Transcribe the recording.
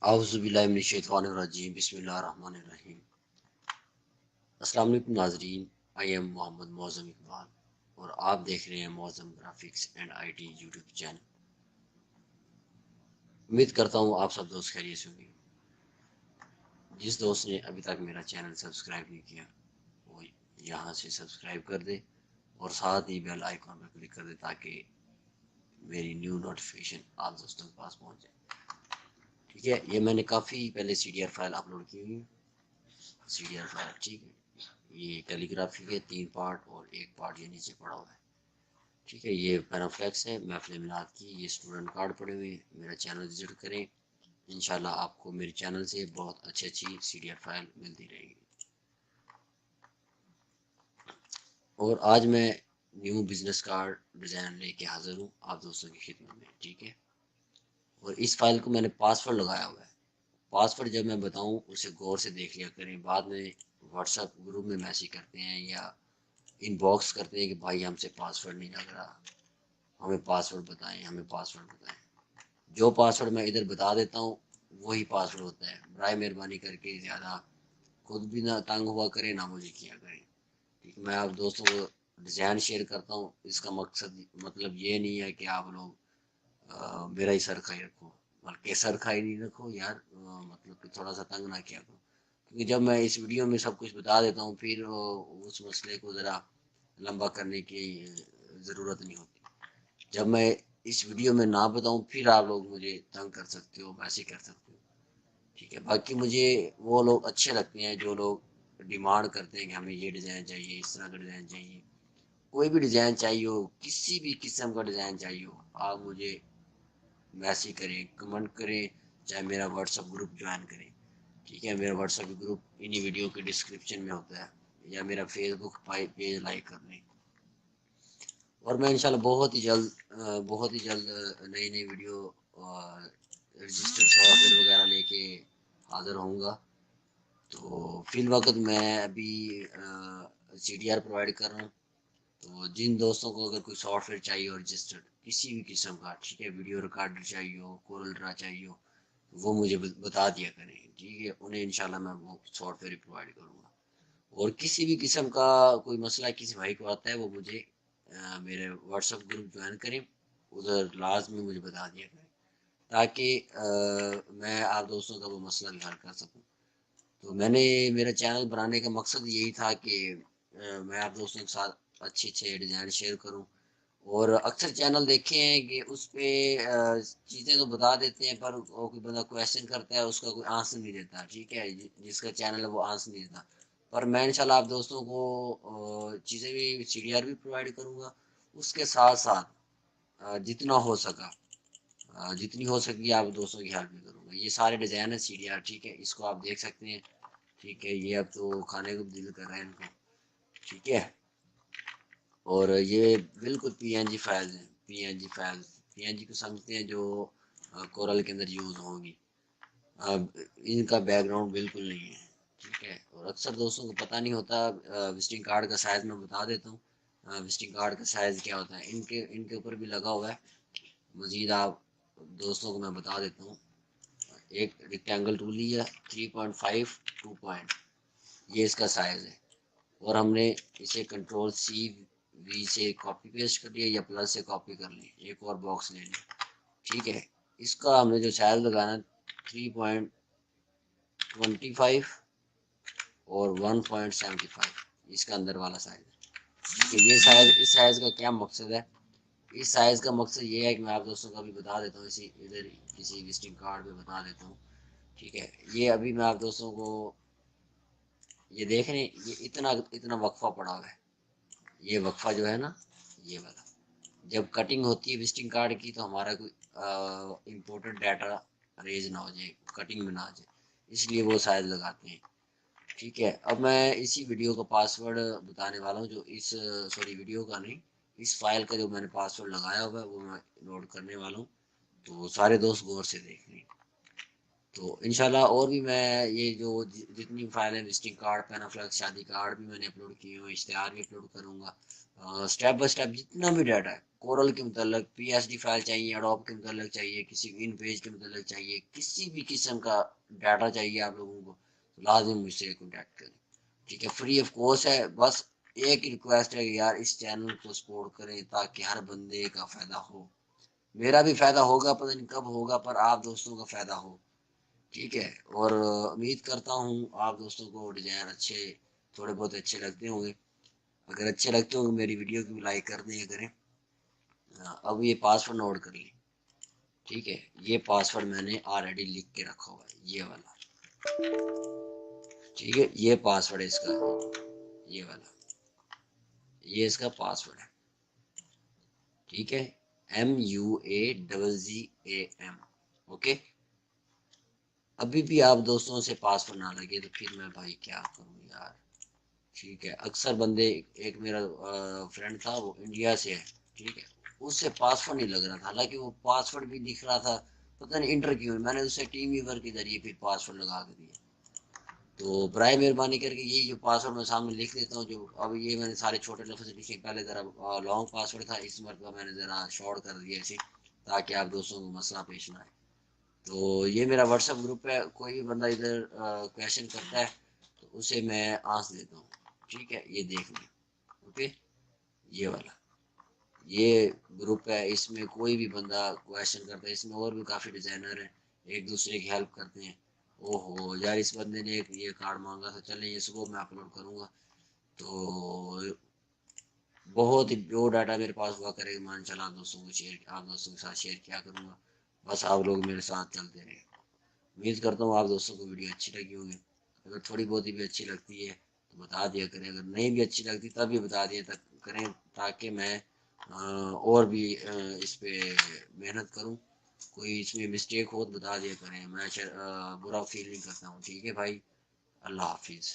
اعوذ باللہ من الشیطان الرجیم بسم اللہ الرحمن الرحیم۔ السلام علیکم ناظرین، آئی ایم محمد معظم اقبال اور آپ دیکھ رہے ہیں معظم graphics and I T YouTube channel. امید کرتا ہوں آپ سب دوست خیریت سے ہوں گے۔ جس دوست نے ابھی تک میرا چینل سبسکرائب نہیں کیا وہ یہاں سے سبسکرائب کر دے اور ساتھ ہی بیل آئیکن پر کلک کر دے تاکہ میری نیو نوٹیفیکیشن آپ دوستوں کے پاس پہنچ جائے۔ ٹھیک ہے، یہ میں نے کافی پہلے C D R file upload کی ہوئی ہے۔ سی ڈی آر فائل ٹھیک ہے، یہ کیلی گرافی کے 3 پارٹ اور 1 پارٹ یہ نیچے پڑا ہوا ہے۔ ٹھیک ہے، یہ پینافلیکس ہے محفل میلاد کی، یہ اسٹوڈنٹ کارڈ پڑے ہوئے۔ میرا چینل وزٹ کریں، انشاءاللہ آپ کو میرے چینل سے بہت اچھی سی ڈی آر فائل ملتی رہے گی۔ اور آج میں نیو بزنس کارڈ ڈیزائن لے کے حاضر ہوں آپ دوستوں کی خدمت میں۔ ٹھیک ہے، اور اس فائل کو میں نے پاسورڈ لگایا ہوا ہے۔ پاسورڈ جب میں بتاؤں اسے غور سے دیکھ لیا کریں، بعد میں واٹس ایپ گروپ میں میسیج کرتے ہیں یا ان باکس کرتے ہیں کہ بھائی ہم سے پاسورڈ نہیں لگ رہا، ہمیں پاسورڈ بتائیں، ہمیں پاسورڈ بتائیں۔ جو پاسورڈ میں ادھر بتا دیتا ہوں وہی پاسورڈ ہوتا ہے۔ برائے مہربانی کر کے زیادہ خود بھی نہ تنگ ہوا کریں نہ مجھے کیا کریں۔ ٹھیک ہے، میں آپ دوستوں کو ڈیزائن شیئر کرتا ہوں، اس کا مطلب یہ نہیں ہے کہ آپ لوگ میرا ہی سر کھائی رکھو، بلکہ سر کھائی نہیں رکھو یار، مطلب کہ تھوڑا سا تنگ نہ کیا کرو، کیونکہ جب میں اس ویڈیو میں سب کچھ بتا دیتا ہوں پھر اس مسئلے کو ذرا لمبا کرنے کی ضرورت نہیں ہوتی۔ جب میں اس ویڈیو میں نہ بتاؤں پھر آپ لوگ مجھے تنگ کر سکتے ہو، میسج کر سکتے ہو۔ ٹھیک ہے، باقی مجھے وہ لوگ اچھے لگتے ہیں جو لوگ ڈیمانڈ کرتے ہیں کہ ہمیں یہ ڈیزائن چاہیے، اس طرح کا ڈیزائن چاہیے، کوئی بھی ڈیزائن چاہیے ہو، کسی بھی قسم کا ڈیزائن چاہیے ہو، آپ مجھے میسیج کریں، کمنٹ کریں، چاہے میرا واٹس ایپ گروپ جوائن کریں۔ ٹھیک ہے، میرا واٹس ایپ گروپ انہی ویڈیو کے ڈسکرپشن میں ہوتا ہے، یا میرا فیس بک پیج لائک کر لیں۔ اور میں انشاءاللہ بہت ہی جلد نئی ویڈیو رجسٹر سافٹ ویئر وغیرہ لے کے حاضر ہوں گا۔ تو فی الوقت میں ابھی سی ڈی آر پرووائڈ کر رہا ہوں، تو جن دوستوں کو اگر کوئی سافٹ ویئر چاہیے ہو رجسٹرڈ کسی بھی قسم کا، ٹھیک ہے، ویڈیو ریکارڈر چاہیے ہو، کورل ڈرا چاہیے ہو، وہ مجھے بتا دیا کریں۔ ٹھیک ہے، انہیں انشاءاللہ میں وہ سافٹ ویئر پرووائڈ کروں گا۔ اور کسی بھی قسم کا کوئی مسئلہ کسی بھائی کو آتا ہے وہ مجھے میرے واٹس ایپ گروپ جوائن کریں، ادھر لازمی مجھے بتا دیا کریں تاکہ میں آپ دوستوں کا وہ مسئلہ بھی حل کر سکوں۔ تو میں نے میرا چینل بنانے کا مقصد یہی تھا کہ میں آپ دوستوں کے ساتھ اچھے ڈیزائن شیئر کروں۔ اور اکثر چینل دیکھے ہیں کہ اس پہ چیزیں تو بتا دیتے ہیں پر کوئی بندہ کویشچن کرتا ہے اس کا کوئی آنسر نہیں دیتا۔ ٹھیک ہے، جس کا چینل ہے وہ آنسر نہیں دیتا، پر میں انشاءاللہ آپ دوستوں کو چیزیں بھی سی ڈی آر بھی پرووائڈ کروں گا، اس کے ساتھ ساتھ جتنا ہو سکا جتنی ہو سکی آپ دوستوں کی ہیلپ بھی کروں گا۔ یہ سارے ڈیزائن ہے سی ڈی آر، ٹھیک ہے، اس کو آپ دیکھ سکتے ہیں۔ ٹھیک ہے، یہ اب تو کھانے کو دل کر رہے ہیں ان کو۔ ٹھیک ہے، اور یہ بالکل پی این جی فائل ہیں، پی این جی کو سمجھتے ہیں جو کورل کے اندر یوز ہوں گی، ان کا بیک گراؤنڈ بالکل نہیں ہے۔ ٹھیک ہے، اور اکثر دوستوں کو پتہ نہیں ہوتا، وزٹنگ کارڈ کا سائز میں بتا دیتا ہوں، وزٹنگ کارڈ کا سائز کیا ہوتا ہے، ان کے اوپر بھی لگا ہوا ہے۔ مزید آپ دوستوں کو میں بتا دیتا ہوں، ایک ریکٹینگل ٹول لیا 3.5 2 پوائنٹ، یہ اس کا سائز ہے، اور ہم نے اسے کنٹرول سی وی سے کاپی پیسٹ کر لیا یا پلس سے کاپی کر لی، ایک اور باکس لے لیں۔ ٹھیک ہے، اس کا ہم نے جو سائز لگانا 3.25 اور 1.75، اس کا اندر والا سائز ہے۔ کہ یہ سائز، اس سائز کا کیا مقصد ہے؟ اس سائز کا مقصد یہ ہے کہ میں آپ دوستوں کو ابھی بتا دیتا ہوں، اسی ادھر کسی وزٹنگ کارڈ پہ بتا دیتا ہوں۔ ٹھیک ہے، یہ ابھی میں آپ دوستوں کو یہ دیکھ رہے ہیں، یہ اتنا وقفہ پڑا ہوا ہے، یہ وقفہ جو ہے نا یہ والا، جب کٹنگ ہوتی ہے وزٹنگ کارڈ کی تو ہمارا کوئی امپورٹنٹ ڈیٹا ریز نہ ہو جائے، کٹنگ میں نہ آ جائے، اس لیے وہ سائز لگاتے ہیں۔ ٹھیک ہے، اب میں اسی ویڈیو کا پاسورڈ بتانے والا ہوں، جو اس ویڈیو کا نہیں، اس فائل کا جو میں نے پاسورڈ لگایا ہوا ہے وہ میں نوٹ کرنے والا ہوں، تو سارے دوست غور سے دیکھ لیں۔ تو انشاءاللہ اور بھی میں یہ جو جتنی فائل ہیں وزٹنگ کارڈ پینا فلیکس شادی کارڈ بھی میں نے اپلوڈ کیے ہوئے، اشتہار بھی اپلوڈ کروں گا، اسٹیپ بائی اسٹیپ جتنا بھی ڈاٹا ہے کورل کے متعلق، پی ایس ڈی فائل چاہیے، اڈوب کے متعلق چاہیے، کسی ان پیج کے متعلق چاہیے، کسی بھی قسم کا ڈاٹا چاہیے آپ لوگوں کو تو لازم مجھ سے کانٹیکٹ کریں، ٹھیک ہے، فری آف کاسٹ ہے۔ بس ایک ریکویسٹ ہے کہ یار اس چینل کو سپورٹ کریں تاکہ ہر بندے کا فائدہ ہو، میرا بھی فائدہ ہوگا، پتہ نہیں کب ہوگا، پر آپ دوستوں کا فائدہ ہو، ٹھیک ہے۔ اور امید کرتا ہوں آپ دوستوں کو ڈیزائن اچھے تھوڑے بہت اچھے لگتے ہوں گے، اگر اچھے لگتے ہوں گے میری ویڈیو کو لائک کر دیں کریں۔ اب یہ پاسورڈ نوٹ کر لیں، ٹھیک ہے، یہ پاسورڈ میں نے آلریڈی لکھ کے رکھا ہوا ہے، یہ والا، ٹھیک ہے، یہ پاسورڈ ہے اس کا، یہ والا، یہ اس کا پاسورڈ ہے، ٹھیک ہے، MUAZZAM، اوکے۔ ابھی بھی آپ دوستوں سے پاسورڈ نہ لگے تو پھر میں بھائی کیا کروں یار، ٹھیک ہے۔ اکثر بندے، ایک میرا فرینڈ تھا وہ انڈیا سے ہے، ٹھیک ہے، اس سے پاسورڈ نہیں لگ رہا تھا، حالانکہ وہ پاسورڈ بھی دکھ رہا تھا، پتہ نہیں انٹر کیوں، میں نے اسے ٹیم ویور کے ذریعے پھر پاسورڈ لگا کے دیا۔ تو برائے مہربانی کر کے یہی جو پاسورڈ میں سامنے لکھ دیتا ہوں، جو اب یہ میں نے سارے چھوٹے لفظ لکھے، پہلے ذرا لانگ پاسورڈ تھا، اس مرتبہ میں نے ذرا شارٹ کر دیا اسے تاکہ آپ دوستوں کو مسئلہ پیش نہ آئے۔ تو یہ میرا واٹس ایپ گروپ ہے، کوئی بھی بندہ ادھر کویشچن کرتا ہے تو اسے میں آنسر دیتا ہوں، ٹھیک ہے، یہ دیکھ لیں، اوکے، یہ والا یہ گروپ ہے، اس میں کوئی بھی بندہ کویشچن کرتا ہے، اس میں اور بھی کافی ڈیزائنر ہیں، ایک دوسرے کی ہیلپ کرتے ہیں۔ او ہو یار اس بندے نے ایک یہ کارڈ مانگا تھا، چلیں یہ صبح میں اپلوڈ کروں گا، تو بہت ہی جو ڈاٹا میرے پاس ہوا کرے گا مان چلا دوستوں کو شیئر، آپ دوستوں کے ساتھ شیئر کیا کروں گا، بس آپ لوگ میرے ساتھ چلتے رہے۔ امید کرتا ہوں آپ دوستوں کو ویڈیو اچھی لگی ہوگی، اگر تھوڑی بہت بھی اچھی لگتی ہے تو بتا دیا کریں، اگر نہیں بھی اچھی لگتی تب بھی بتا دیا کریں تاکہ میں اور بھی اس پہ محنت کروں، کوئی اس میں مسٹیک ہو تو بتا دیا کریں، میں برا فیل نہیں کرتا ہوں، ٹھیک ہے بھائی، اللہ حافظ۔